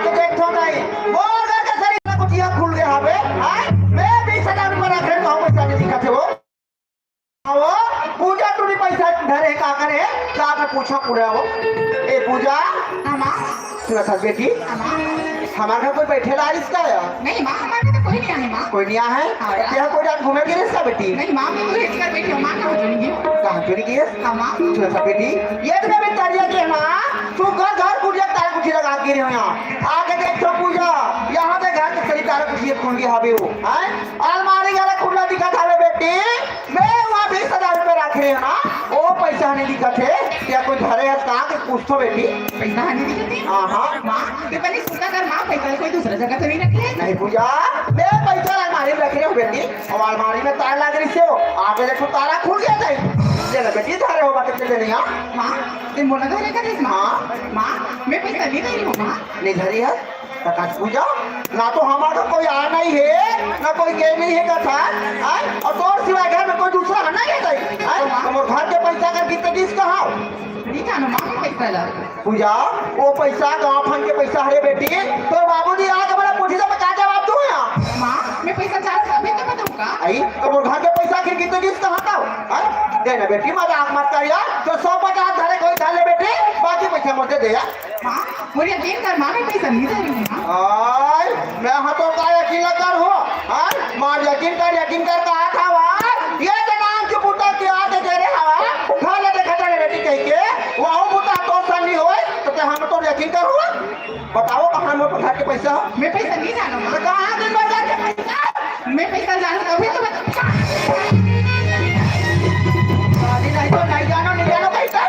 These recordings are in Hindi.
आके देखो नहीं मोर का शरीर में कुटिया खुल गया हवे हां मैं 20,000 रुपया रख रहे तो पैसा नहीं दिखा थे वो पूजा तू नहीं पैसा धरे का करे क्या मैं पूछा पूरा हो ए पूजा मामा सुना था बेटी हमारे घर कोई बैठे ला इसका है नहीं माँ हमारे तो कोई नहीं आने माँ कोई नहीं है क्या कोई रात घूमे गिरे इसका बेटी नहीं माँ मैं तो इसका बैठी हूँ माँ कहाँ चुनेंगी कहाँ चुनी गई हाँ माँ सुना था बेटी ये तो मैं तारिया के ना तू घर पूजा तारा कुछ लगा के रहे हो यहाँ आके देखो पूजा यहाँ पे घर के सही तारा कुछ खुल गया हवे वो हैं अलमारी वाला खुला दिखा था बेटी मैं वहाँ 20,000 रुपये रख रहे हो ना वो पैसा नहीं दिखा थे क्या कोई घरे है कहाँ के पूछ तो बेटी पैसा नहीं दिखती हाँ माँ ये पहले सोचा कर माँ पैसा कोई दूसरा जगह तो नहीं रखे नहीं पूजा मैं पैसा अलमारी में रख रही हूँ बेटी और अलमारी में तार लग रही से हो आगे देखो तारा खुल गया था चलो बेटी धारे हो बात चले नहीं माँ तुम बोला था लेकर इस माँ माँ मैं पैसा नहीं दे रही हूँ माँ नहीं धरी है प्रकाश पूजा ना तो हमारा कोई आ नहीं है ना कोई गए नहीं है कथा और तो सिवाय घर में कोई दूसरा है ना ये तुम घर के पैसा का कितने दिस कहा नहीं जानो माँ मैं पैसा ला पूजा वो पैसा गाँव फंड के पैसा हरे बेटी तो बाबूजी आके बड़ा पूछी तो मैं क्या जवाब दूँ यहाँ माँ मैं पैसा चाह अभी तो बताऊँगा आई तो घर के पैसा के कितने दिस कहा था देना बेटी मजाक मत करिया तो 150 धरे कोई डाले बेटी बाकी पैसा मुझे दे माँ मुझे यकीन कर माँ मैं पैसा नहीं दे रही हूँ आय मैं हाथों का यकीन कर हो माँ यकीन कर कहा था वहाँ ये तो नाम के बूटा के आते दे रहे हवा खा ले देखा तेरे बेटी कह के वहाँ बूटा तो सनी होए तो हम तो यकीन कर हुआ बताओ कहाँ में पठा के पैसा मैं पैसा नहीं जाना माँ कहाँ दिन भर जाके पैसा मैं पैसा जाना अभी तो बता नहीं जानो पैसा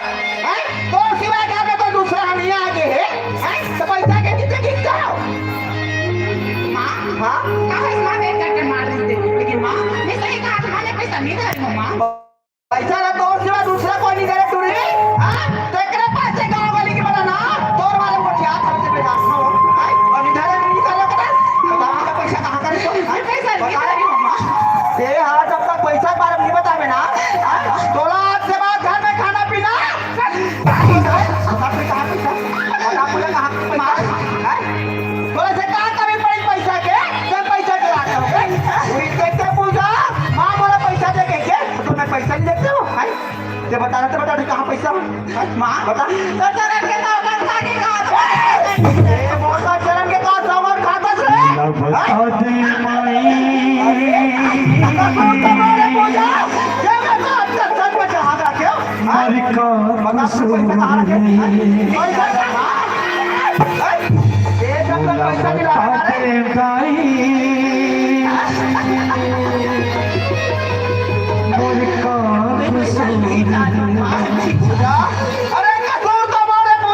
तो सिवाय घर में कोई दूसरा नहीं आगे है तो पैसा के कितने गिन जाओ माँ हाँ कहाँ इस माँ ने करके मार दी थी लेकिन माँ मैं सही कहा तुम्हारे पैसा नहीं दे रही हूँ माँ पैसा ना तोर सिवा दूसरा कोई नहीं करे तुरी तेरे पास से गाँव वाली की बना ना तोर वाले को क्या करते बेटा और इधर निकालो करा बताओ का पैसा कहाँ करे तो पैसा नहीं दे रही हूँ माँ दे हाँ जब तक पैसा बारे में बता में ना 16 से बाद घर में खाना पीना थोड़ा से कहाँ कमी पड़ी पैसा के जब पैसा के लाते हो देखते पूजा माँ बोला पैसा दे के तो मैं पैसा नहीं देते हो ये बता कहाँ पैसा माँ बता चरण के मोटा चरण के पास सामान खाता अरे पूजा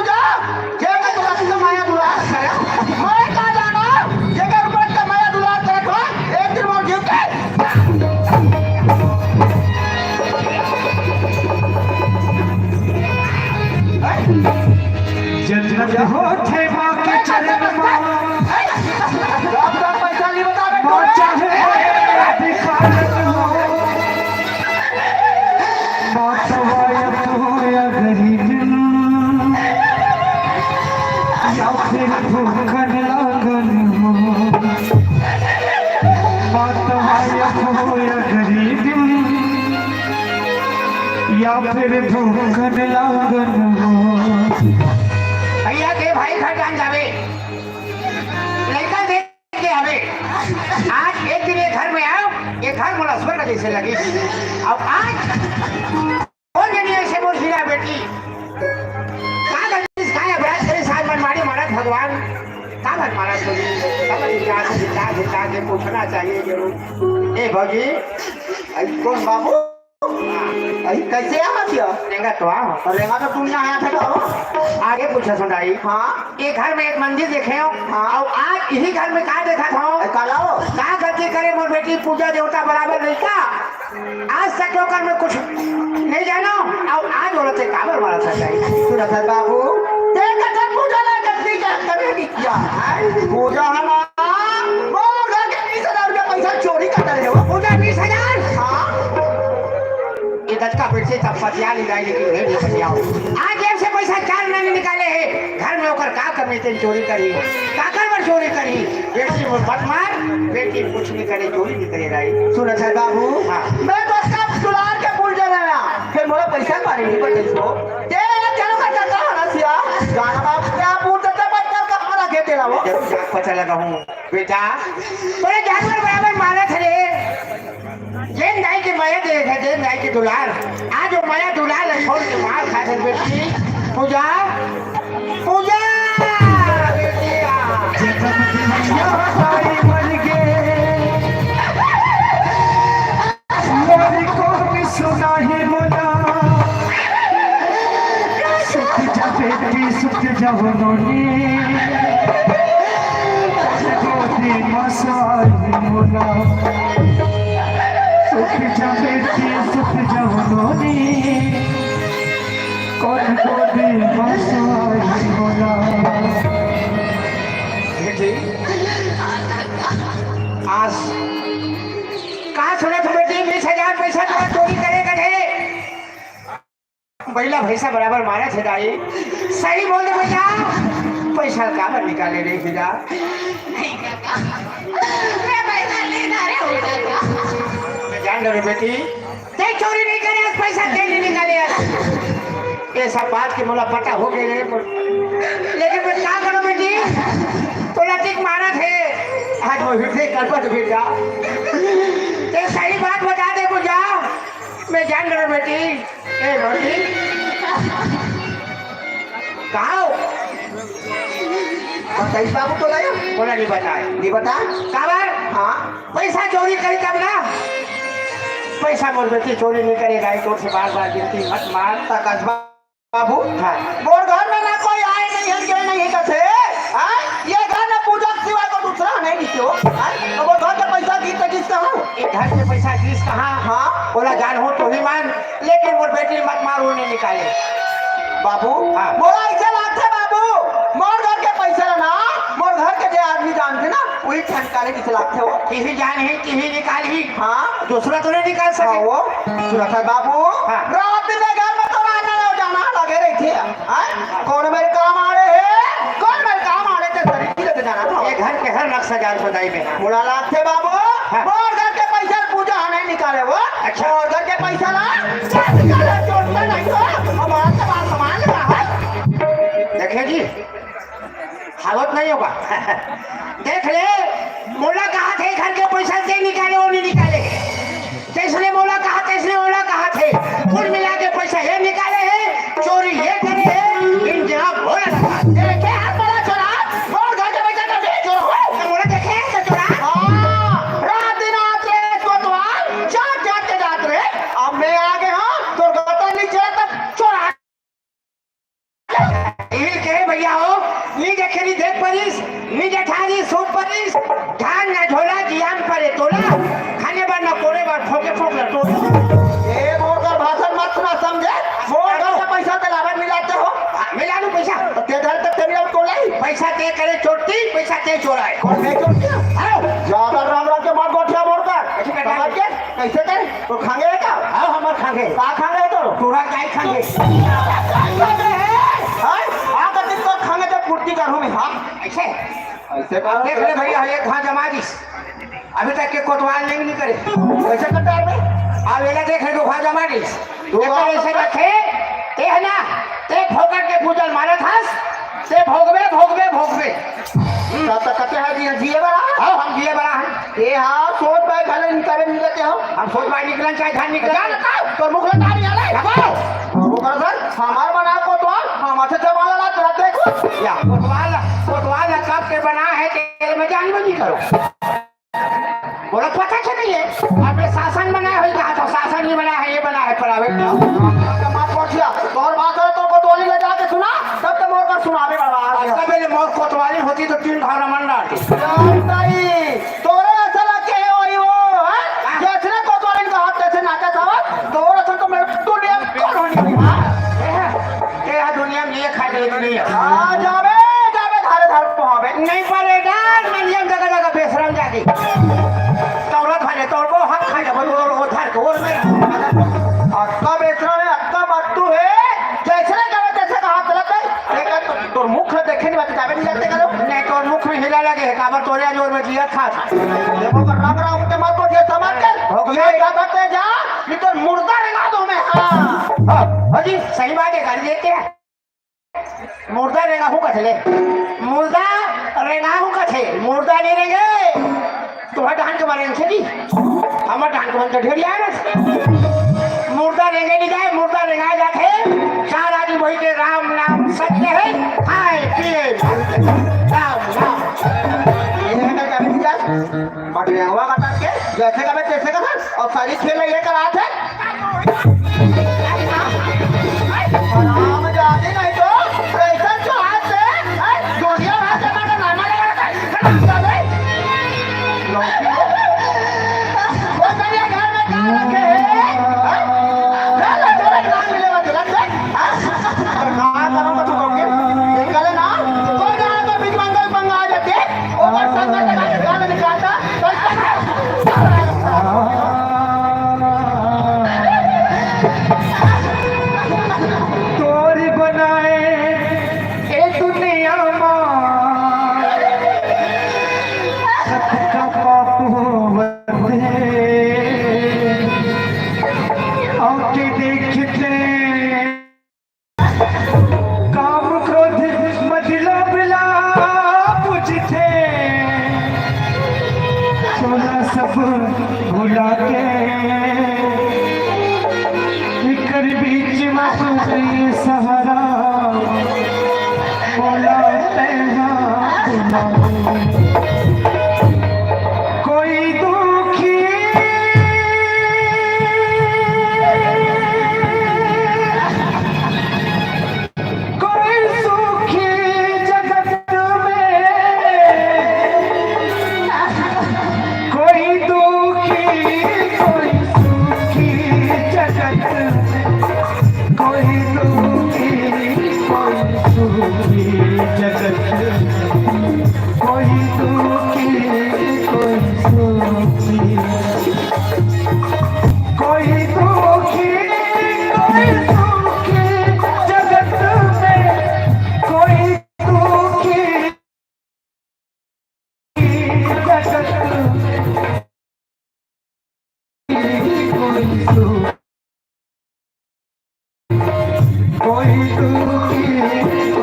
माया दुलार करे मैं कहा जाना जगह ऊपर माया दुलार करे एक दिन मोर जीव के जन्नत होठे माँ के चरण पैसा नहीं बता या फिर भूखन लागन हो गरीब या फिर भूखन लागन हो भैया के भाई घर जान जावे लड़का देख के आवे आज एक दिन ये घर में आओ ये घर मोला स्वर्ग जैसे लगी अब आज कौन जनी ऐसे बोल फिरा बेटी कहाँ गंजिस खाया ब्राज करे साथ मनमाड़ी महाराज भगवान कहाँ भर महाराज बोली समझ जिता के पूछना चाहिए जरूर ए भगी कौन बाबू कैसे आया रेंगा तो आओ रेंगा तो तुम यहाँ आया था आगे पूछा सुनाई हाँ एक घर में एक मंदिर देखे हो हाँ और आज इसी घर में कहा देखा था कहा गलती करे मोर बेटी पूजा देवता बराबर नहीं का आज तक क्यों कर में कुछ नहीं जानो और आज औरत से काबर वाला था सुना था बाबू देखा था पूजा ना गलती करेगी क्या पूजा हमारा वो घर के 20,000 रुपया पैसा चोरी कर रहे हो पूजा 20,000 हाँ ये दस का पेट से तब फसिया ले जाएगी कि नहीं फसियाओ आज ये जब से पैसा 4 महीने निकाले है घर में होकर का करने तेन चोरी करी काकर पर चोरी करी बेटी वो मत मार बेटी कुछ नहीं करे चोरी नहीं करे राई सुन अच्छा बाबू हाँ। मैं तो इसका दुलार के पुल जा रहा फिर मोला पैसा मारे नहीं पड़े इसको तेरे ना चलो का चलता है ना सिया गाना बाप क्या पूछ देते बच्चा का हमारा के तेरा वो जरूर जाग पता लगा हूँ बेटा तोरे जानवर बराबर मारा थे जेन दाई के माया दे थे जेन दाई के दुलार आज वो माया दुलार है छोड़ के मार खा थे बेटी पूजा पूजा बेटी सारी मर गए मेरी को भी सुना ही मोला सुख जा बेटी सुख जा बनोनी गोदी मसाई मोला सुख जा बेटी सुख जा बनोनी कौन गोदी मसाई मोला बेटी आज कहाँ सुना था बेटी 20,000 पैसा तो चोरी करेगा थे बैला भैसा बराबर मारा थे दाई सही बोल दे बेटा पैसा कहाँ पर निकाले रे बेटा मैं जान रहा बेटी ते चोरी नहीं करे आज पैसा दे नहीं निकाले आज ये सब बात की मोला पता हो गई रे लेकिन मैं क्या करूं बेटी तो लटिक मारा थे आज वो फिर से कल्पत फिर जा ते सही बात बता दे पूजा मैं जान रहा बेटी ए बेटी कहाँ हो बताइए बाबू तो लाया बोला नहीं बताए नहीं बता काबर हाँ पैसा चोरी करी तब ना पैसा मोर बेटी चोरी नहीं करेगा एक और से बार गिनती मत मार तकस बाबू हाँ मोर घर में ना कोई आए नहीं है गए नहीं कथे हाँ ये घर में पूजा के सिवाय को दूसरा नहीं दिखो तो वो घर का पैसा किसका किसका हूँ एक घर से पैसा किस कहाँ हाँ बोला जान हो तो ही मान लेकिन मोर बेटी मत मारो नहीं निकाले बाबू हाँ। मोरा ऐसे लागते बाबू मोर घर के पैसा ना मोर घर के जो आदमी जानते ना वही ठनकारे किस लागते हो किसी जान ही किसी निकाल ही हाँ दूसरा तो नहीं निकाल हाँ सके वो सुरक्षा बाबू हाँ। रात में घर में तो आना ना जाना लगे रही थी हाँ? कौन मेरे काम आ रहे हैं कौन मेरे काम आ रहे थे सर लेके जाना था ये घर के हर नक्शा जान सदाई में है मोरा लागते बाबू हाँ। मोर घर के पैसा पूजा नहीं निकाले वो अच्छा। मोर घर के पैसा ना क्या निकाले चोटता नहीं तो हमारा सामान लगा है देखे जी हालत नहीं होगा देख ले मोला कहा थे घर के पैसा से निकाले वो नहीं निकाले जैसे मोला कहा तैसने मोला कहा थे कुल मिला के पैसा ये निकाले हैं चोरी ये करे है इन जनाब बोला लगा तेरे क्या हाथ बड़ा चोरा मोर घर के पैसा तो दे चोर तो मोला देखे तो चोरा हाँ रात दिन आते कोतवाल चाट चाट के जात रहे अब मैं आ गया हाँ तो गता नहीं चला तब चोरा इहिल कहे भैया हो नी देखे नी देख परिस नी जेठानी सूप परिस धान ना झोला जियाम परे तोला खाने बार ना कोने बार ठोके ठोक ला टोला ए मोर का भाषण मत सुना समझे मोर घर से पैसा ते लाभ मिलाते हो मिला लू पैसा तो ते घर तक तेरी अब तो लाई पैसा ते करे चोटी पैसा ते चोराए कौन मैं क्यों किया आओ ज्यादा राम राम के मार गोठिया मोर का ऐसे कर समझ के कैसे कर तो खाएंगे क्या आओ हमर खागे का खाएंगे तो तोरा गाय खागे हाँ तो दिन को खाएंगे तो कुर्ती करूँ मैं हाँ ऐसे ऐसे अब देख ले भैया ये कहाँ जमा दिस अभी तक के कोतवाल नहीं करे कैसे करता है मैं अब ये देख ले तो कहाँ जमा दिस तो तो आप- ऐसे रखे ते है ना ते भोगट के पूजल मारा थास ते भोगवे भोगवे भोगवे तब तक कहते हैं जी जिए बड़ा आओ हम जिए बड़ा है ये हाँ सोच पाए भले निकाले निकलते हो हम सोच बार निकलन चाहे धान निकल क्या बताओ तो मुख लगा नहीं आले लगाओ वो कर सर हमार बना को तो हम अच्छे से वाला ला तेरा देखो या कोतवाल कब के बना है तेरे में जान बनी करो बोला पता क्यों नहीं है आपने शासन बनाया हुई कहा तो शासन ही बना है ये बना है प्राइवेट मत पहुंचिया तो और बात है तो कोतवाली ले जाके सुना तब तो मोर का सुनावे बड़ा अब मेरे मोर कोतवाली होती तो 3 घाव रमन डालती नहीं तोरे ऐसा लगे वही वो हैं जैसे कोतवाली का हाथ जैसे नाचा था तोरे ऐसा तो मेरे दुनिया में कौन होनी ये दुनिया में ये खाने की नहीं है हाँ जावे जावे धारे धार पहुँचे नहीं पड़ेगा नियम जगह जगह बेशरम जाती तौरत वाले तौर को हक खा जब वो धर को और में अक्का बेचना है अक्का बत्तू है जैसे कहे तैसे हिला लगे है काबर तोरे जोर में जिया खा देखो कर रग रहा हूं ते मत को समझ कर ये क्या करते जा नहीं तो मुर्दा लगा दो मैं हां हाजी सही बात है कर देते हैं मुर्दा रेगा हूं कथले मुर्दा रेगा हूं कथे मुर्दा नहीं रेगे तो डांड के मारे छे जी हमर डांड के मन ढेरिया ना मुर्दा रेंगे नहीं जाए मुर्दा रेंगा जाते चार आदमी वही के राम नाम सत्य है खाए पिए राम नाम ये है क्या कर जा मटिया हुआ का के जैसे का मैं तैसे का था और सारी खेल ये करा थे आराम जाते नहीं तो ऐसा जो हाथ से दुनिया हाथ से ना नाम लगा दे लौकी वो करिए घर में क्या रखे तोरी बनाए ए दुनिया सबका पाप होवते औके देखते काम क्रोध मदिला बिला बुझते सोना सब भुला के कर बीच में सहारा बोला तेरा कोई दुखी कोई सुखी जगत में कोई दुखी कोई सुखी जगत कोई दुखी कोई सुखी जगत कोई दुखी कोई सुखी कोई दुखी कोई सुखी जगत में कोई दुखी जगत कोई सुखी कोई दुखी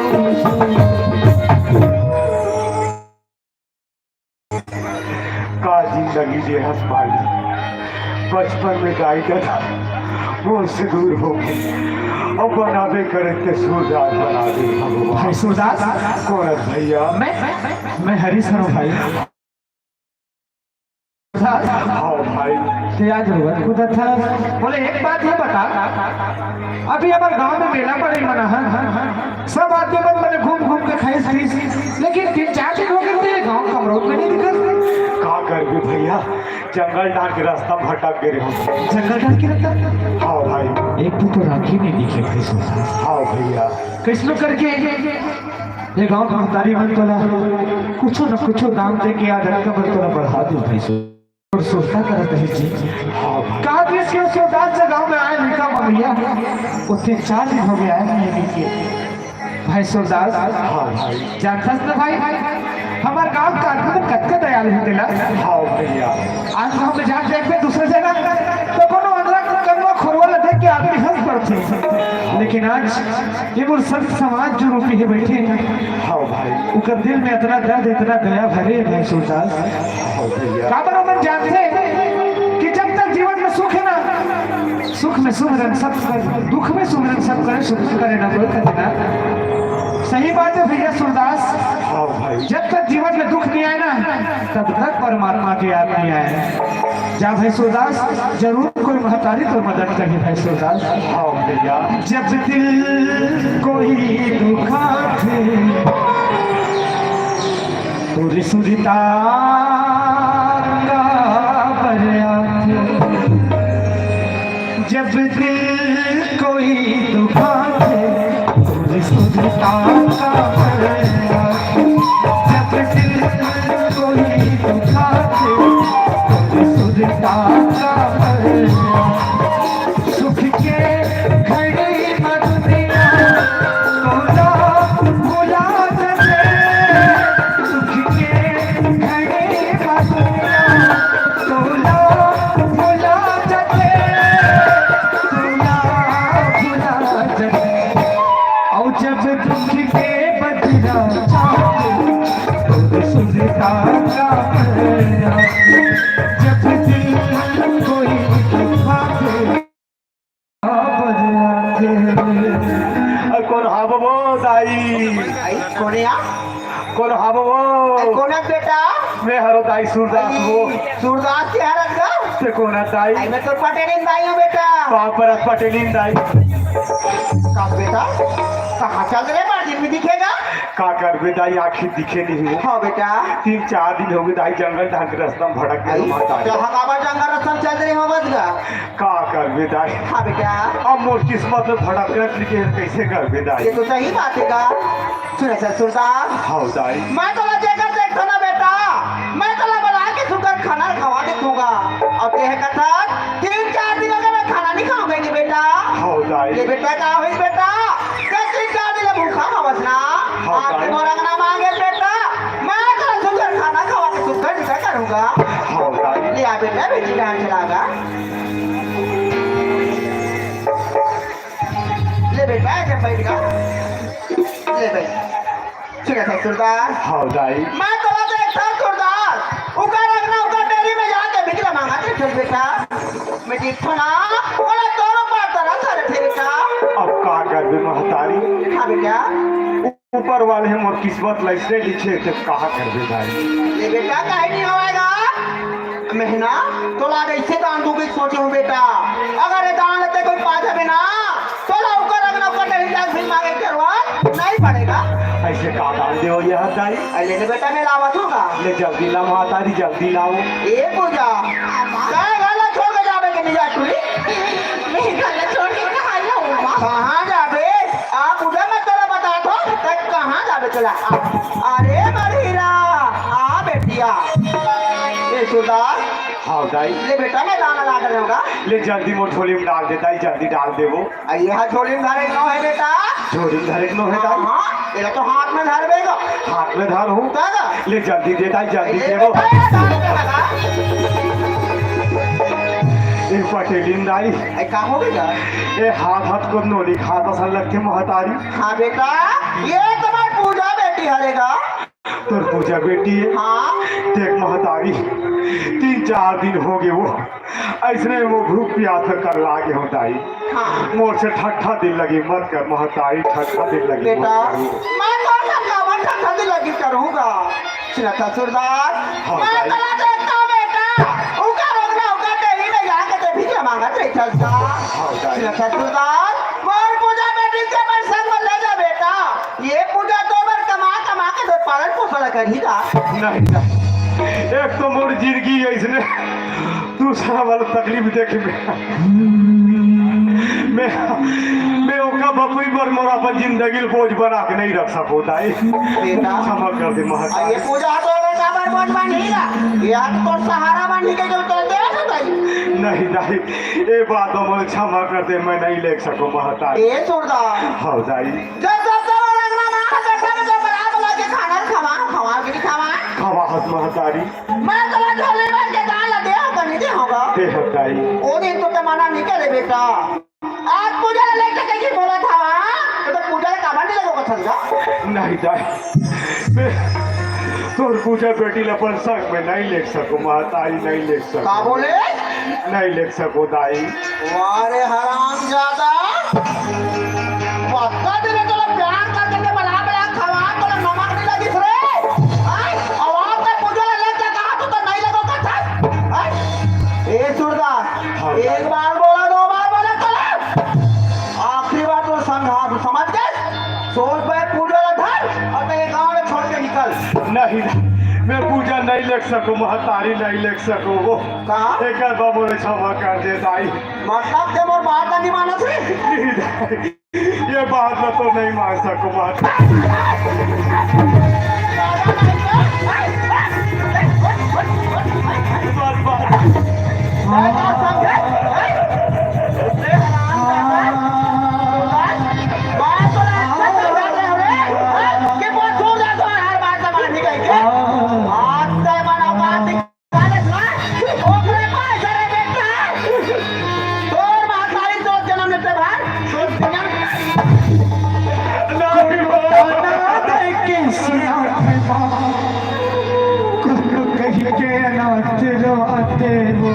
कोई सुखी का जिंदगी दे हंस पाई बचपन में गायका था वो से दूर हो गई अब बनावे करे के सूरदास बना दे भगवान भाई सूरदास कौन है भैया मैं हरीश हूँ भाई हाँ भाई याद होगा खुद अच्छा बोले एक बात ये बता अभी हमारे गांव में मेला पड़े मना है सब आदमी मैंने घूम घूम के खाई खरीद लेकिन 3-4 दिन हो गए गांव कमरों में नहीं दिखा का कर भी भैया जंगल डाल के रास्ता में भटक गए हम जंगल डाल के रास्ता हाँ भाई एक तो राखी नहीं दिखे कृष्ण हाँ भैया कृष्ण करके ये गांव का महतारी मन तोला कुछ न कुछ दाम दे के याद रखा बल तोला बढ़ा दो भाई और सोचता करत है जी कहा कि इसके सोदास से गांव में आए लिखा भैया वो 3-4 दिन हो गया है नहीं दिखे भाई सोदास हाँ भाई जानता है भाई हमारे गांव का आदमी कत्ते दयालु होते ना हाँ भैया आज हम में जाके देखते दूसरे जगह तो कोनो अंदर कन्वा खोरवाला देख के आदमी हंस पड़ते लेकिन आज ये वो संत समाज जो रूपी है बैठे हैं हाँ भाई उनका दिल में इतना दर्द इतना दया भरे भाई सोदास काबर हम जानते हैं कि जब तक जीवन में सुख है ना सुख में सुमरन सब कर दुख में सुमरन सब करे सुख में करे ना कोई करना सही बात है भैया सूरदास हाँ भाई जब तक जीवन में दुख नहीं आए ना तब तक परमात्मा की याद नहीं आए जा भाई सूरदास जरूर कोई महतारी तो मदद करी भाई सूरदास हाँ भैया जब दिल कोई दुखा थे पूरी सुरता जब दिल कोई दुखा थे पूरी सुरता जब दिल कोई दुखा थे पूरी सुरता सुख के घड़ी मदिया भुला दे सुख के बता जब दिल कोई कौन हाबो दाई आई कोनिया कौन हाबो कोना बेटा मैं हरो दाई सूरदास हो सूरदास के हरत का ते कोना दाई आई मैं तो पटेलिन दाई हूँ बेटा पापरत पटेलिन दाई का बेटा कहाँ चल रहे बार दिन में दिखेगा का करबे दाई आखिर दिखे नहीं हो हाँ बेटा 3-4 दिन हो गए दाई जंगल ढंग रास्ता में भड़क गए माता हकाबा जंगल रस्म चल रही हो बस का का करबे दाई हाँ बेटा अब मोर किस्मत में भड़क के कैसे करबे दाई ये तो सही बात है का सुने सर सूरदास हाँ दाई मैं तो लेकर देखो ना बेटा मैं तो बना के सुगर खाना खवा के दूंगा और यह कथा 3-4 दिन अगर मैं खाना नहीं खाऊंगी बेटा हाँ दाई ये बेटा क्या हुई बेटा 3-4 दिन भूखा हवस ना आपके मोरंगना मांगे बेटा मैं तो सुगर खाना खवा के सुगर निकल करूंगा हाँ दाई ले आ बेटा बेटी कहाँ चलागा ले बेटा ऐसे बैठ जा ले बेटा ठीक है सूरदास हाँ दाई मैं तो देखता हूँ सूरदास उका रखना उका डेरी में जाके बिजला मांगा चल बेटा मैं देखता ना बोला दोनों बात तरह सारे थे बेटा अब का करबे महतारी हाँ बेटा ऊपर वाले हम और किस्मत लैसे लिखे थे कहा करबे दाई ये बेटा काहे नहीं होएगा महीना तो लाग ऐसे दान दूंगी सोचे हूँ बेटा अगर ये दान लेते कोई पा जाए ना तो ला उका रखना उका डेरी जाके फिर मांगे करवा नहीं पड़ेगा ऐसे का डाल दे यह दाई ले बेटा मैं लावत होगा ले जल्दी ला महतारी जल्दी लाओ ये पूजा काय गाला छोड़ के जावे के नहीं जा तुरी नहीं गाला छोड़ के कहां जाऊंगा कहां जावे आप पूजा मैं तेरा बता दो तक कहां जावे चला अरे मरीरा आ बेटिया ये सुधार हाँ दाई ले बेटा मैं दाना ला कर दूंगा ले जल्दी मोर झोली में डाल दे दाई जल्दी डाल दे वो ये हाथ झोली में धरे नो है बेटा झोली में धरे नो है दाई हां ये तो हाथ में धर बेगा हाथ में धर हूँ दादा ले जल्दी दे दाई जल्दी ये दे वो बेटा दाना के लगा एक पटेलिन दाई ए का हो गया ए हाथ को नोली खात असल लगते महतारी हाँ बेटा ये तुम्हारी पूजा बेटी हरेगा तोर पूजा बेटी है हाँ देख महतारी 3-4 दिन हो गए वो ऐसने वो भूख प्यास कर लागे हो दाई हाँ मोर से ठट्ठा दिल लगी मत कर महतारी ठट्ठा दिल लगी बेटा मत करो। मैं तो ठंडा ठंडी लगी करूँगा चिन्हता सुरदार हाँ, मैं भाई। तो देखता हूँ बेटा उनका रोकना उनका डेली में जाकर के भी मांगा चाहिए चलता भाई। चिन्हता सुरदार मोर पूजा बेटी के मन संग में ले जा बेटा ये पूजा तो बार कमा के दो पालन पोषण करीगा नहीं नहीं एक तो मोर जिंदगी ऐसने दूसरा वाला तकलीफ देख मैं ओका बपुई पर मोर अपन जिंदगी बोझ बना के नहीं रख सको दाई बेटा क्षमा कर दे ये महतारी पूजा तो बेटा बार बोझ बनेगा या तो सहारा बनी के जो तो दे सकता नहीं दाई ये बात मोर क्षमा कर दे मैं नहीं ले सको महतारी ये सुरदार हाँ दाई जब लगना मां बेटा में जब बला के खाना खवा के खावा खवा हस महतारी मैं तो झोले में के दाल दे बनी दे होगा दे हताई ओ दिन तो मना नहीं करे बेटा आज पूजा लेके कहीं बोला था तो पूजा का कामन नहीं लगेगा ठंडा नहीं दाई मैं तोर पूजा बेटी लपन संग में नहीं ले सको महतारी नहीं ले का सको बोले नहीं ले सको दाई वारे हराम ज्यादा पक्का दिन तो प्यार करके के बला खवा तो नमक नहीं लगी रे आई आवाज का पूजा लेके कहा तो नहीं लगेगा था आई ए सुरदास एक बार बोला 2 बार बोला चला आखिरी बार तो समझ गए सोच पे पूजा धर और मैं गांव में छोड़ के निकल नहीं मैं पूजा नहीं ले सको महतारी नहीं ले सको वो कहा एक बाबू ने क्षमा कर दे दाई मतलब के मोर बात नहीं माना थे नहीं दाई ये बात मैं तो नहीं मान सको महतारी अनाथ रोते वो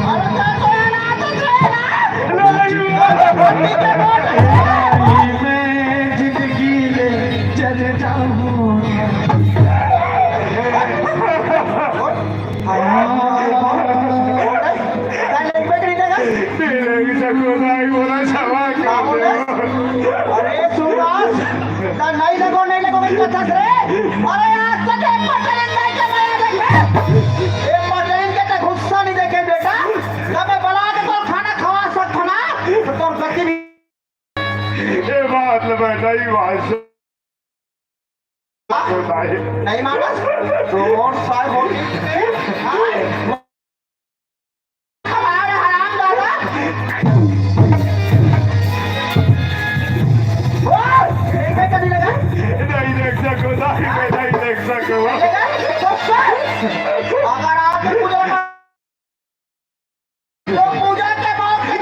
मैं जिंदगी ले चल जाऊँ अरे सुभाष नहीं लगो कथा रे अरे आज तक एक पटेल नहीं कमाया देखे एक पटेल के तो गुस्सा नहीं देखे बेटा तबे बना के तो खाना खवा सकत ना तो तोर गति भी ये बात ले बेटा ये बात नहीं माना तो और साल हो गई हमारे हराम दादा नहीं देख सको नहीं देख सको अगर आप पूजा तो पूजा के मौत के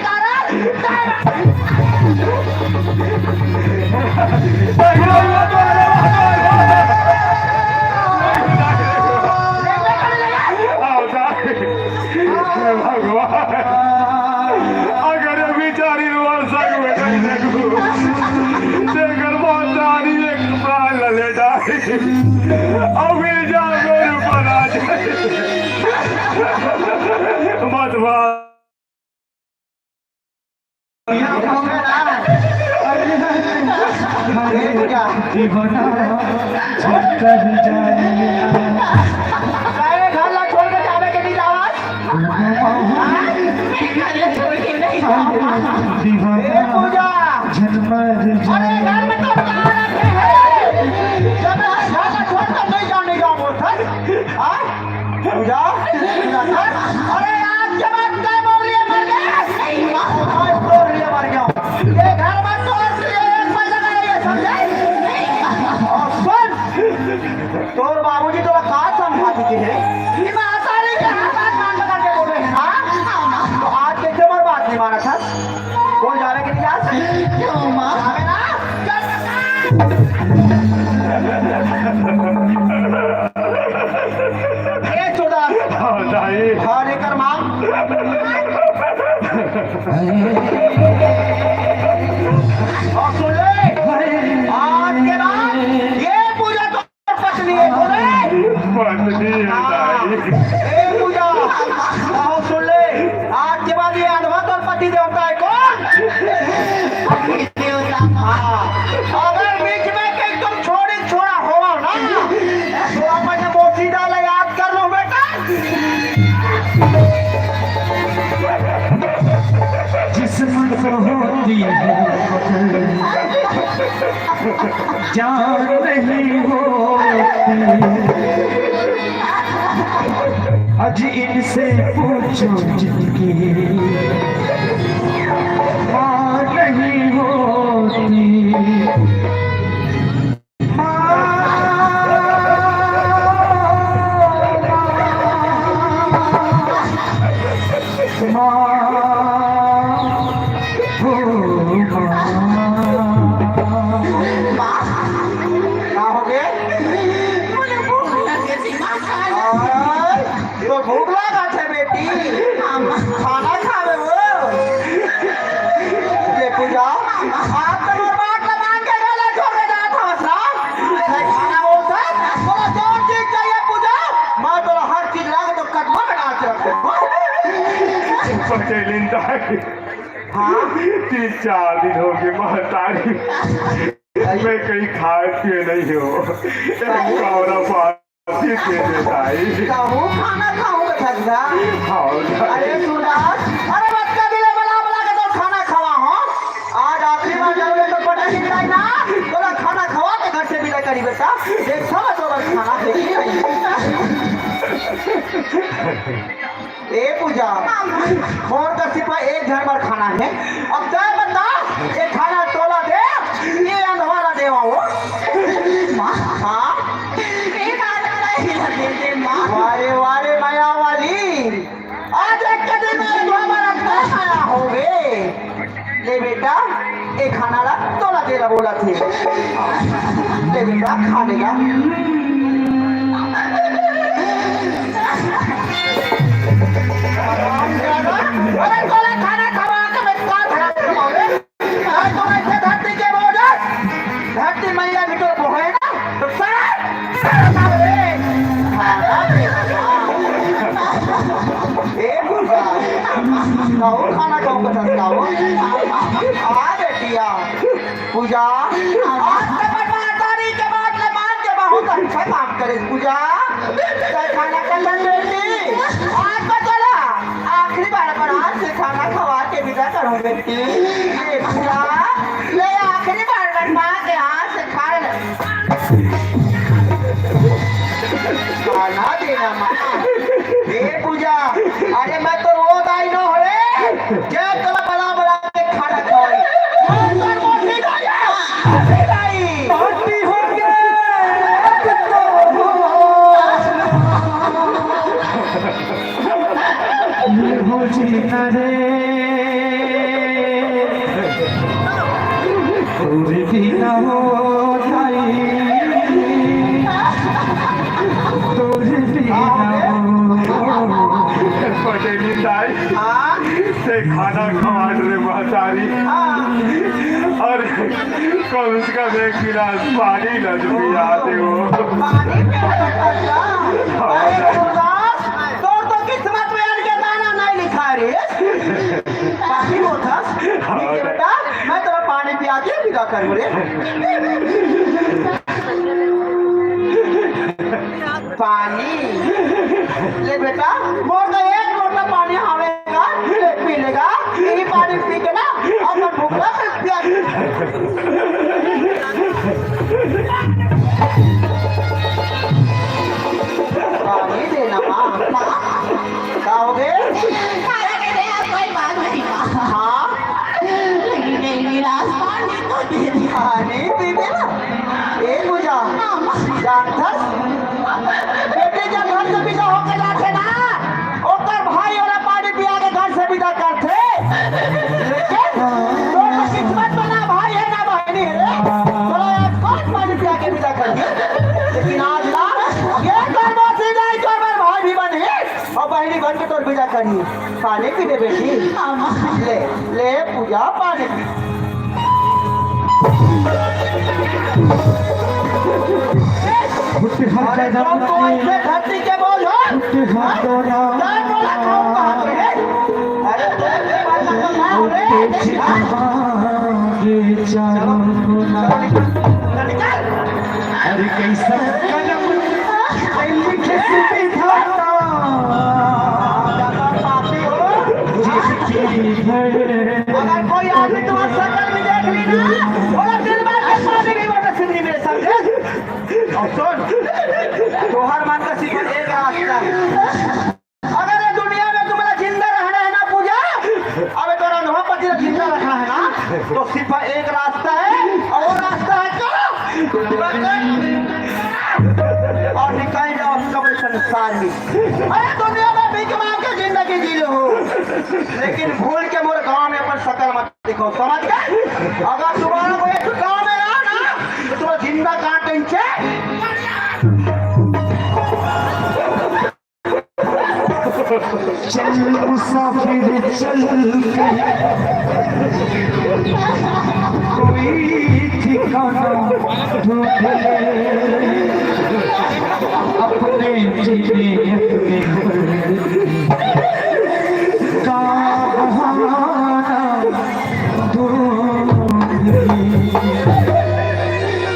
भगवान अगर बेचारी संग में नहीं देखू देकर बहुत सारी एक प्राण ले जाए अभी जाओ ऊपर आ जाए मत बात दीवाना छक्कर जाए घर छोड़ के जावे के नहीं जावा दीवाना पूजा जन्मर अरे घर में तो क्या रखे हैं जब घर छोड़ कर नहीं जाओ मोटर पूजा अरे आप जब क्या बोल रही है मर गए बोल रही है मर गया ये घर में तो एक पैसा का नहीं है समझे और सुन तोर बाबूजी तो कहा संभाती के है मैं आता नहीं कि हर बात मान पकड़ के बोल रहे हैं हाँ तो आज कैसे मर बात नहीं माना था कौन जावे कि नहीं जा क्यों माँ हमें ना ये छोड़ा हाँ लेकर माँ और सुन ले आज के बाद ये पूजा तो पत्नी है बोले ए पूजा आओ सुन ले आज के बाद ये अद्भुत और पति देवता है कौन अगर बीच में कहीं तुम छोड़ा हो ना तो अपने मोती डाला याद कर लो बेटा जिस्म को होती है जान नहीं होती आज इनसे पूछो जिनकी मां नहीं होती तो भूख लगा था बेटी खाना खावे वो ये पूजा आप तो बर्बाद लगा के गला छोड़ के जाता था मसरा नहीं खाना बोलता बोला जो चीज चाहिए पूजा मैं तो हर चीज ला के तो कदमों में डाल के रखते पटेलिंदा हाँ 3-4 दिन हो गए महतारी मैं कहीं खाए पिए नहीं हो कौरा पासी दे देता है खाना खाऊंगा ठगदा हाँ अरे सुनास अरे बच्चा दिले बला के तो खाना खवा हो आज आखिरी बार जाओगे तो पता नहीं जाए ना बोला खाना खवा के घर से विदा करी बेटा देख सब तो खाना देखी ए पूजा खोर का सिपाही एक घर पर खाना है अब क्या बता ये खाना तोला दे ये अंधवारा देवा वो हाँ वारे वारे माया वाली आज एक के दिन में हमारा कौन आया होगे ले बेटा एक खाना ला तोला दे रहा बोला थे ले बेटा खा लेगा बेटिया पूजा आज तक मातारी के बाद ले मान के बहुत अच्छा काम करे पूजा खाना का बेटी आज तो चला आखिरी बार पर आज से खाना खवा के विदा करूं बेटी ये पूजा ले आखिरी बार मां के हाथ से खा ले खाना देना मां ये पूजा अरे मैं तो रोज आई न होए क्या तो बड़ा बड़ा के खाना खवाई मोटी हो गए ये हो जीना रे पूरी पीना हो जाई पूरी पीना हो पटेली ताई हाँ से खाना खवा रे महतारी और कल उसका एक गिलास पानी न पिया दे वो पानी तो किस्मत में इनके दाना नहीं लिखा रे पानी होता बेटा मैं तेरा पानी पिया के विदा करूं रे पानी ले बेटा मोर तो एक लोटा पानी आवेगा पी लेगा यही पानी पी के ना अपन भूखला से पिया पानी देना माँ क्या हो गए हाँ पानी पी देना ये पूजा जानता बेटे जब घर से विदा होकर जाते ना ओकर भाई वाला पानी पिया के घर से विदा करते लेकिन तो किस्मत में ना भाई है ना बहनी है बोलो यार कौन पानी पिया के विदा करिए लेकिन आज ना ये कर्म से नहीं तो मैं भाई भी बने और बहनी बन के तोर विदा करिए पानी पी दे बेटी ले ले पूजा पानी पी धरती के बोल अरे कैसा कलम लिखे विधाता अगर कोई आदमी तुम्हारे शक्ल में देख ली ना बोला दिल में पानी भी बोला सिंधी मेरे समझे और सुन तोहर मन का सिर्फ एक रास्ता है अगर ये दुनिया में तुम्हारा जिंदा रहना है ना पूजा अबे तोरा नवा पति जिंदा रखना है ना तो सिर्फ एक रास्ता है और वो रास्ता है और निकल जाओ कब्र संसार में अरे दुनिया में भीख मांग के जिंदगी जी लो लेकिन भूल के मोर गांव में अपन शकल मत दिखो समझ गए अगर तुम्हारा कोई गांव में रहा ना तो तुम्हारा जिंदा काट देंगे चल मुसाफिर चल कोई ठिकाना ढूंढ अपने जीने का बहाना ढूंढ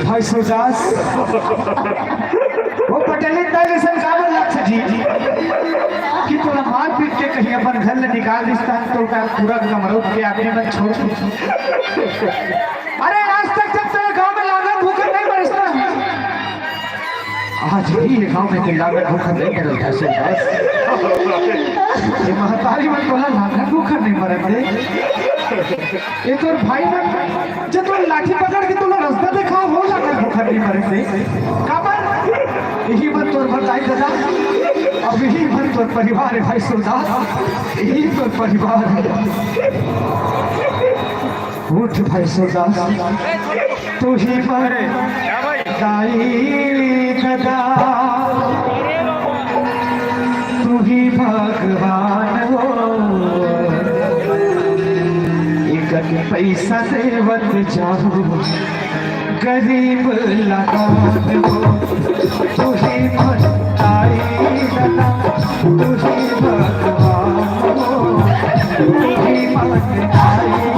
भाई सुजास वो पटेली तालिसन काबल लक्ष्य जी कि तोरा मार पीट के कहीं अपन घर ले निकाल दिस्ता तो का पूरा कमरों के आदमी में छोड़ अरे आज तक जब तेरे गांव में लागत भूखा नहीं बरसता आज भी ये गांव में कोई लागत भूखा नहीं बरसता से बस ये महतारी में तोला लागत भूखा नहीं बरसते ये तो भाई ने जब तो लाठी पकड़ के तोला रास्ता देखा हो लागत भूखा नहीं बरसते काबर यही बात तोर बताई दादा अब यही बात तोर परिवार है भाई सुरदास यही तोर परिवार है उठ भाई सुरदास तू ही पर दाई गदा तू ही भगवान हो एक पैसा देवत जाओ गरीब लगान हो तुझे भटाई गदा तुझे भगवान हो तुझे भटाई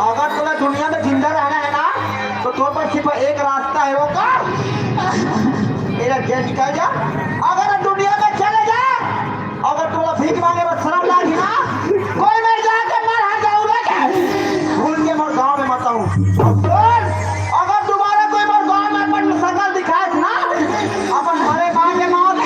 अगर तुम्हें दुनिया में जिंदा रहना है ना तो तुम्हारे पास सिर्फ एक रास्ता है, वो का मेरा जेल निकल जा। अगर दुनिया में चले जा, अगर तुम्हारा भीख मांगे बस शर्म लागी ना, कोई मैं जाके मर हर जाऊंगा, भूल के मोर गाँव में मत आऊं। अगर तुम्हारा कोई मोर गाँव में अपन शकल दिखाए ना, अपन मरे माँ के मौत